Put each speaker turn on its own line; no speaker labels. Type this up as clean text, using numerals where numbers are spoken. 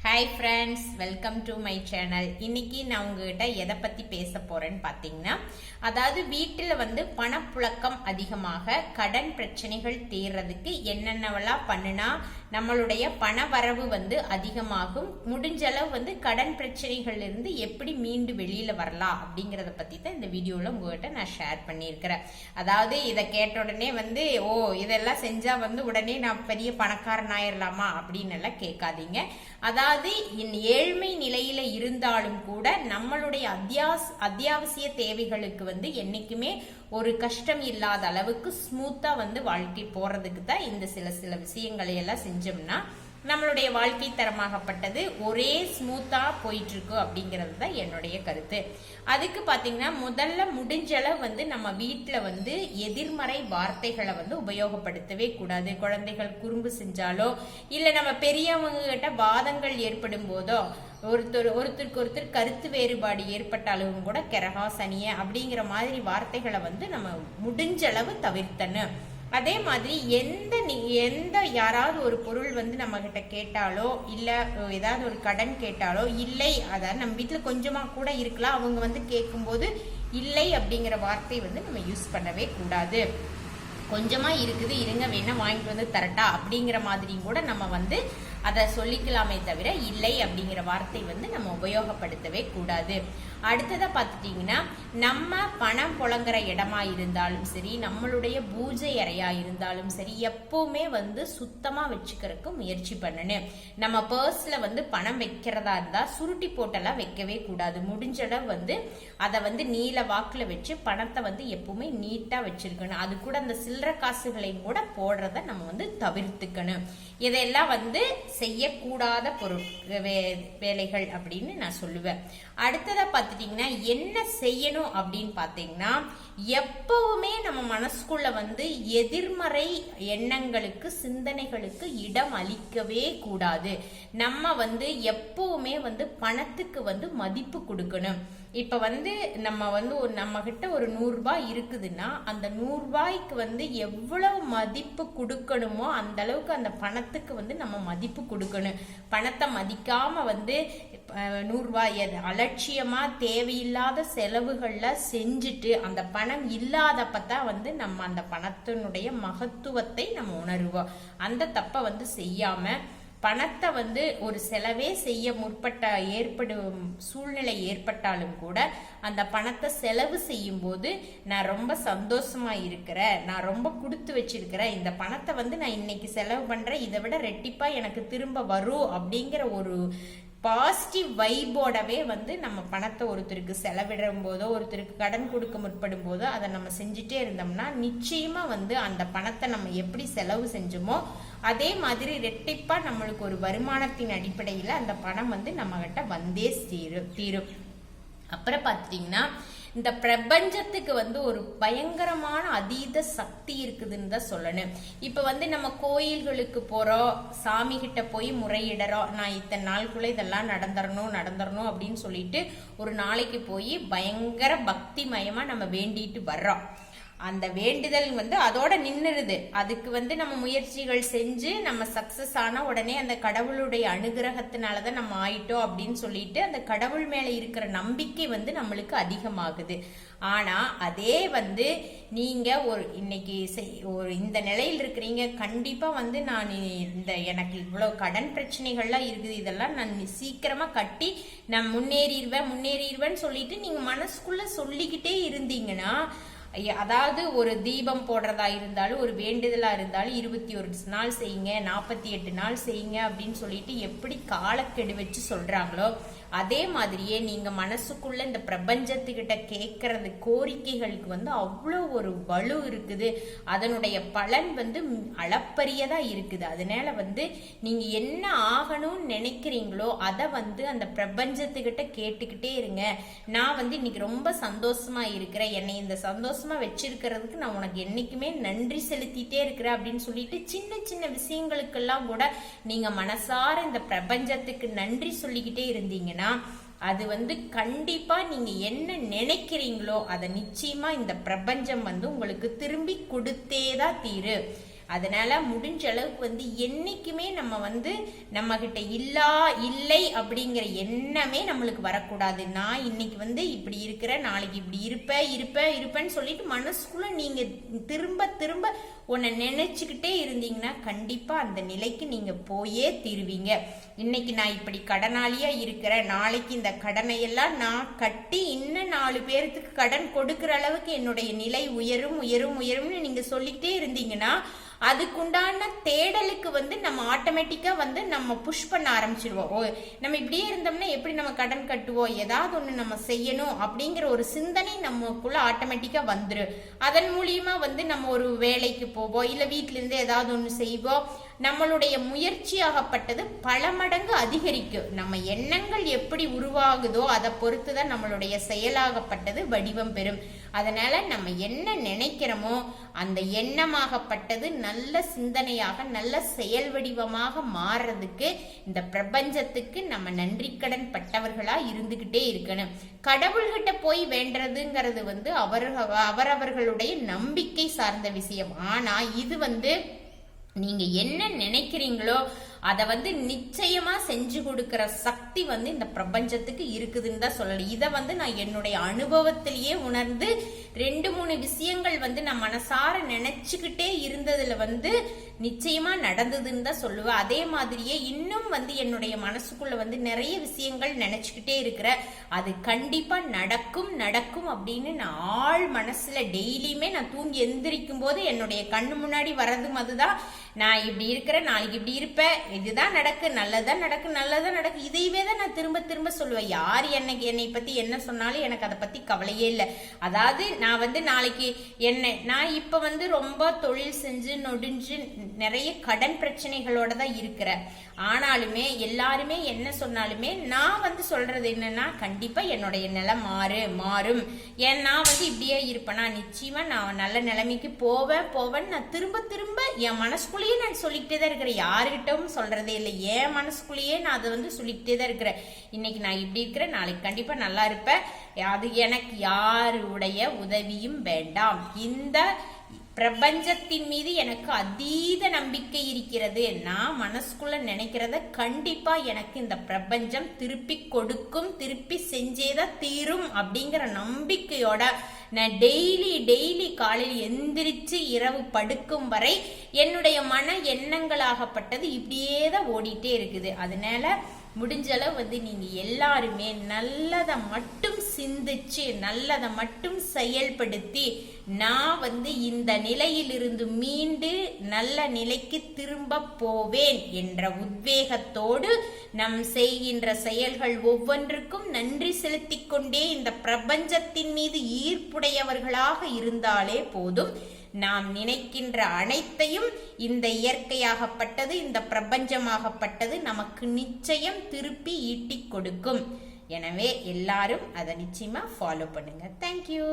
Hi friends, welcome to my channel. இன்னைக்கு நான் உங்ககிட்ட எதை பற்றி பேச போகிறேன்னு பார்த்தீங்கன்னா, அதாவது வீட்டில் பணப்புழக்கம் அதிகமாக கடன் பிரச்சனைகள் தீர்றதுக்கு என்னென்னவெல்லாம் பண்ணுனா நம்மளுடைய பண வரவு அதிகமாகும், முடிஞ்சளவு கடன் பிரச்சனைகள் இருந்து எப்படி மீண்டு வெளியில் வரலாம் அப்படிங்கிறத பற்றி தான் இந்த வீடியோவில் உங்ககிட்ட நான் ஷேர் பண்ணியிருக்கிறேன். அதாவது இதை கேட்ட உடனே இதெல்லாம் செஞ்சால் உடனே நான் பெரிய பணக்காரன் ஆயிடலாமா அப்படின்னு எல்லாம் கேட்காதீங்க. அதாவது ஏழ்மை நிலையில இருந்தாலும் கூட நம்மளுடைய அத்தியாவசிய தேவைகளுக்கு என்னைக்குமே ஒரு கஷ்டம் இல்லாத அளவுக்கு ஸ்மூத்தா வாழ்க்கை போறதுக்கு தான் இந்த சில விஷயங்களை எல்லாம் செஞ்சோம்னா நம்மளுடைய வாழ்க்கை தரமாகப்பட்டது ஒரே ஸ்மூத்தா போயிட்டு இருக்கு அப்படிங்கிறது தான் என்னுடைய கருத்து. அதுக்கு பாத்தீங்கன்னா முதல்ல முடிஞ்சளவு நம்ம வீட்டுல எதிர்மறை வார்த்தைகளை உபயோகப்படுத்தவே கூடாது. குழந்தைகள் குறும்பு செஞ்சாலோ இல்ல நம்ம பெரியவங்க கிட்ட வாதங்கள் ஏற்படும் போதோ ஒருத்தருக்கு ஒருத்தர் கருத்து வேறுபாடு ஏற்பட்டாலும் கூட கெரகா சனிய அப்படிங்கிற மாதிரி வார்த்தைகளை நம்ம முடிஞ்சளவு தவிர்த்தணும். அதே மாதிரி எந்த யாராவது ஒரு பொருள் நம்ம கிட்ட கேட்டாலோ இல்ல ஏதாவது ஒரு கடன் கேட்டாலோ இல்லை, அதாவது நம்ம வீட்டுல கொஞ்சமா கூட இருக்கலாம், அவங்க கேட்கும்போது இல்லை அப்படிங்கிற வார்த்தை நம்ம யூஸ் பண்ணவே கூடாது. கொஞ்சமா இருக்குது, இருங்க வேணா வாங்கிட்டு தரட்டா அப்படிங்கிற மாதிரியும் கூட நம்ம அதை சொல்லிக்கலாமே தவிர இல்லை அப்படிங்கிற வார்த்தை நம்ம உபயோகப்படுத்தவே கூடாது. அடுத்ததை பார்த்துட்டீங்கன்னா, நம்ம பணம் புழங்குற இடமா இருந்தாலும் சரி, நம்மளுடைய பூஜை அறையா இருந்தாலும் சரி, எப்பவுமே சுத்தமா வச்சுக்கிறதுக்கு முயற்சி பண்ணணும். நம்ம பர்ஸ்ல பணம் வைக்கிறதா இருந்தா சுருட்டி போட்டெல்லாம் வைக்கவே கூடாது. முடிஞ்சளவு அதை நீல வாக்குல வச்சு பணத்தை எப்பவுமே நீட்டா வச்சிருக்கணும். அது கூட அந்த சில்லற காசுகளையும் கூட போடுறத நம்ம தவிர்த்துக்கணும். இதெல்லாம் செய்யக்கூடாத வேலைகள் அப்படின்னு நான் சொல்லுவேன். அடுத்ததா பாத்துட்டீங்கன்னா, என்ன செய்யணும் அப்படின்னு பாத்தீங்கன்னா, எப்பவுமே நம்ம மனசுக்குள்ள எதிர்மறை எண்ணங்களுக்கு சிந்தனைகளுக்கு இடம் அளிக்கவே கூடாது. நம்ம எப்பவுமே பணத்துக்கு மதிப்பு கொடுக்கணும். இப்ப நம்ம கிட்ட ஒரு 100 ரூபாய் இருக்குதுன்னா அந்த 100 ரூபாய்க்கு எவ்வளவு மதிப்பு கொடுக்கணுமோ அந்த அளவுக்கு அந்த பணத்துக்கு நம்ம மதிப்பு கொடுக்கணும். பணத்தை மதிக்காம 100 ரூபாய் அலட்சியமா தேவையில்லாத செலவுகள்ல செஞ்சுட்டு அந்த பணம் இல்லாதப்பதான் நம்ம அந்த பணத்தினுடைய மகத்துவத்தை நம்ம உணர்வோம். அந்த தப்ப செய்யாம பணத்தை ஒரு செலவே செய்ய முற்பட்ட ஏற்படும் சூழ்நிலை ஏற்பட்டாலும் கூட அந்த பணத்தை செலவு செய்யும் போது நான் ரொம்ப சந்தோஷமா இருக்கிறேன், நான் ரொம்ப கொடுத்து வச்சிருக்கிறேன், இந்த பணத்தை நான் இன்னைக்கு செலவு பண்றேன், இதை விட ரெட்டிப்பா எனக்கு திரும்ப வரும் அப்படிங்கிற ஒரு பாசிட்டிவ் வைபோடவே நம்ம பணத்தை ஒருத்தருக்கு செலவிடும் போதோ ஒருத்தருக்கு கடன் கொடுக்க முற்படும் போதோ அதை நம்ம செஞ்சுட்டே இருந்தோம்னா நிச்சயமா அந்த பணத்தை நம்ம எப்படி செலவு செஞ்சோமோ அதே மாதிரி ரெட்டிப்பா நம்மளுக்கு ஒரு வருமானத்தின் அடிப்படையில அந்த பணம் நம்ம கிட்ட வந்தே தீரும். அப்புறம் பாத்தீங்கன்னா, இந்த பிரபஞ்சத்துக்கு ஒரு பயங்கரமான அதீத சக்தி இருக்குதுன்னு தான் சொல்லணும். இப்ப நம்ம கோயில்களுக்கு போறோம், சாமி கிட்ட போய் முறையிடறோம், நான் இத்தனை நாளுக்குள்ள இதெல்லாம் நடந்துடணும் அப்படின்னு சொல்லிட்டு ஒரு நாளைக்கு போய் பயங்கர பக்தி மயமா நம்ம வேண்டிட்டு வர்றோம். அந்த வேண்டுதல் அதோட நின்னுருது. அதுக்கு நம்ம முயற்சிகள் செஞ்சு நம்ம சக்சஸ் ஆன உடனே அந்த கடவுளுடைய அனுகிரகத்தினாலதான் நம்ம ஆயிட்டோம் அப்படின்னு சொல்லிட்டு அந்த கடவுள் மேல இருக்கிற நம்பிக்கை நம்மளுக்கு அதிகமாகுது. ஆனா அதே நீங்க இன்னைக்கு இந்த நிலையில் இருக்கிறீங்க, கண்டிப்பா நான் எனக்கு இவ்வளவு கடன் பிரச்சனைகள்லாம் இருக்குது, இதெல்லாம் நான் சீக்கிரமா கட்டி நான் முன்னேறிடுவேன்னு சொல்லிட்டு நீங்க மனசுக்குள்ள சொல்லிக்கிட்டே இருந்தீங்கன்னா, அதாவது ஒரு தீபம் போடுறதா இருந்தாலும் ஒரு வேண்டுதலா இருந்தாலும் 21 நாள் செய்யுங்க, 48 நாள் செய்யுங்க அப்படின்னு சொல்லிட்டு எப்படி காலக்கெடு வச்சு சொல்றாங்களோ அதே மாதிரியே நீங்க மனசுக்குள்ள இந்த பிரபஞ்சத்துக்கிட்ட கேட்கறது கோரிக்கைகளுக்கு அவ்வளோ ஒரு வலு இருக்குது. அதனுடைய பலன் அளப்பரியதா இருக்குது. அதனால நீங்க என்ன ஆகணும்னு நினைக்கிறீங்களோ அதை அந்த பிரபஞ்சத்துக்கிட்ட கேட்டுக்கிட்டே இருங்க. நான் இன்னைக்கு ரொம்ப சந்தோஷமா இருக்கிறேன், என்னை இந்த சந்தோஷமா வச்சிருக்கிறதுக்கு நான் உனக்கு என்னைக்குமே நன்றி செலுத்திட்டே இருக்கிறேன் அப்படின்னு சொல்லிட்டு சின்ன சின்ன விஷயங்களுக்கெல்லாம் கூட நீங்க மனசார இந்த பிரபஞ்சத்துக்கு நன்றி சொல்லிக்கிட்டே இருந்தீங்கன்னா அது கண்டிப்பா நீங்க என்ன நினைக்கிறீங்களோ அதை நிச்சயமா இந்த பிரபஞ்சம் உங்களுக்கு திரும்பி கொடுத்தேதான் தீரு. அதனால முடிஞ்ச அளவுக்கு வந்து என்னைக்குமே நம்ம வந்து நம்ம கிட்ட இல்லை அப்படிங்கிற எண்ணமே நம்மளுக்கு வரக்கூடாது. நான் இன்னைக்கு வந்து இப்படி இருக்கிறேன், நாளைக்கு இப்படி இருப்பேன்னு சொல்லிட்டு மனசுக்குள்ள நீங்க திரும்ப திரும்ப உன்னை நினைச்சுக்கிட்டே இருந்தீங்கன்னா கண்டிப்பா அந்த நிலைக்கு நீங்க போயே தீருவீங்க. இன்னைக்கு நான் இப்படி கடனாளியா இருக்கிறேன், நாளைக்கு இந்த கடனை எல்லாம் நான் கட்டி இன்னும் 4 பேருக்கு கடன் கொடுக்கிற அளவுக்கு என்னுடைய நிலை உயரும்னு நீங்க சொல்லிக்கிட்டே இருந்தீங்கன்னா அதுக்குண்டான தேடலுக்கு வந்து நம்ம ஆட்டோமேட்டிக்கா வந்து நம்ம புஷ் பண்ண ஆரம்பிச்சிடுவோம். நம்ம இப்படியே இருந்தோம்னா எப்படி நம்ம கடன் கட்டுவோம், ஏதாவது ஒண்ணு நம்ம செய்யணும் அப்படிங்கிற ஒரு சிந்தனை நமக்குள்ள ஆட்டோமேட்டிக்கா வந்துடும். அதன் மூலியமா வந்து நம்ம ஒரு வேலைக்கு போவோம், இல்ல வீட்டுல இருந்து ஏதாவது ஒண்ணு செய்வோம். நம்மளுடைய முயற்சியாகப்பட்டது பல மடங்கு அதிகரிக்கும். நம்ம எண்ணங்கள் எப்படி உருவாகுதோ அதை பொறுத்துதான் நம்மளுடைய செயலாகப்பட்டது வடிவம் பெறும். அதனால நம்ம என்ன நினைக்கிறோமோ அந்த எண்ணமாகப்பட்டது நல்ல சிந்தனையாக நல்ல செயல் வடிவமாக மாறுறதுக்கு இந்த பிரபஞ்சத்துக்கு நம்ம நன்றி கடன் பட்டவர்களா இருந்துகிட்டே இருக்கணும். கடவுள்கிட்ட போய் வேண்டதுங்கிறது வந்து அவரவர்களுடைய நம்பிக்கை சார்ந்த விஷயம். ஆனா இது வந்து நீங்க என்ன நினைக்கிறீங்களோ அதை வந்து நிச்சயமா செஞ்சு கொடுக்கிற சக்தி வந்து இந்த பிரபஞ்சத்துக்கு இருக்குதுன்னு தான் சொல்லலாம். இதை வந்து நான் என்னுடைய அனுபவத்திலேயே உணர்ந்து 2-3 விஷயங்கள் வந்து நான் மனசார நினைச்சுக்கிட்டே இருந்ததுல வந்து நிச்சயமா நடந்ததுன்னு தான் சொல்லுவேன். அதே மாதிரியே இன்னும் வந்து என்னுடைய மனசுக்குள்ள வந்து நிறைய விஷயங்கள் நினைச்சுக்கிட்டே இருக்கிற அது கண்டிப்பா நடக்கும் அப்படின்னு நான் ஆள் மனசுல டெய்லியுமே நான் தூங்கி எந்திரிக்கும் போது என்னுடைய கண்ணு முன்னாடி வர்றதும் அதுதான். நான் இப்படி இருக்கிறேன், நாளைக்கு இப்படி இருப்பேன், இதுதான் நடக்கு, நல்லதான் நடக்கு, இதையவே தான் நான் திரும்ப திரும்ப சொல்லுவேன். யார் என்னை பத்தி என்ன சொன்னாலும் எனக்கு அதை பத்தி கவலையே இல்லை. அதாவது நான் வந்து நாளைக்கு நான் இப்ப வந்து ரொம்ப தொழில் செஞ்சு நொடிஞ்சு நிறைய கடன் பிரச்சனைகளோட தான் இருக்கிறேன். ஆனாலுமே எல்லாருமே என்ன சொன்னாலுமே நான் வந்து சொல்றது என்னன்னா கண்டிப்பா என்னுடைய நிலை மாறும். நான் வந்து இப்படியே இருப்பேனா, நிச்சயமா நான் நல்ல நிலைமைக்கு போவேன்னு நான் திரும்ப திரும்ப என் மனசுக்குள்ளேயே நான் சொல்லிக்கிட்டே தான் இருக்கிறேன். யாருகிட்டவும் சொல்றதே இல்லை, என் மனசுக்குள்ளேயே நான் அதை வந்து சொல்லிக்கிட்டே தான் இருக்கிறேன். இன்னைக்கு நான் இப்படி இருக்கிறேன், நாளைக்கு கண்டிப்பா நல்லா இருப்பேன், அது எனக்கு யாருடைய உதவியும் வேண்டாம், இந்த பிரபஞ்சத்தின் மீது எனக்கு அதீத நம்பிக்கை இருக்கிறது, நான் மனசுக்குள்ள நினைக்கிறத கண்டிப்பா எனக்கு இந்த பிரபஞ்சம் திருப்பி கொடுக்கும், திருப்பி செஞ்சேதான் தீரும் அப்படிங்கிற நம்பிக்கையோட நான் டெய்லி காலையில் எந்திரிச்சு இரவு படுக்கும் வரை என்னுடைய மன எண்ணங்களாகப்பட்டது இப்படியே தான் ஓடிட்டே இருக்குது. அதனால முடிஞ்சளவு வந்து நீங்க எல்லாருமே நல்லதை மட்டும் சிந்திச்சு நல்லதை மட்டும் செயல்படுத்தி நான் வந்து இந்த நிலையிலிருந்து மீண்டு நல்ல நிலைக்கு திரும்ப போவேன் என்ற உத்வேகத்தோடு நம் செய்கின்ற செயல்கள் ஒவ்வொன்றுக்கும் நன்றி செலுத்திக் கொண்டே இந்த பிரபஞ்சத்தின் மீது ஈர்ப்புடையவர்களாக இருந்தாலே போதும். நாம் நினைக்கின்ற அனைத்தையும் இந்த இயற்கையாகப்பட்டது இந்த பிரபஞ்சமாகப்பட்டது நமக்கு நிச்சயம் திருப்பி ஈட்டிக் கொடுக்கும். எனவே எல்லாரும் அதை நிச்சயமா ஃபாலோ பண்ணுங்க. தேங்க்யூ.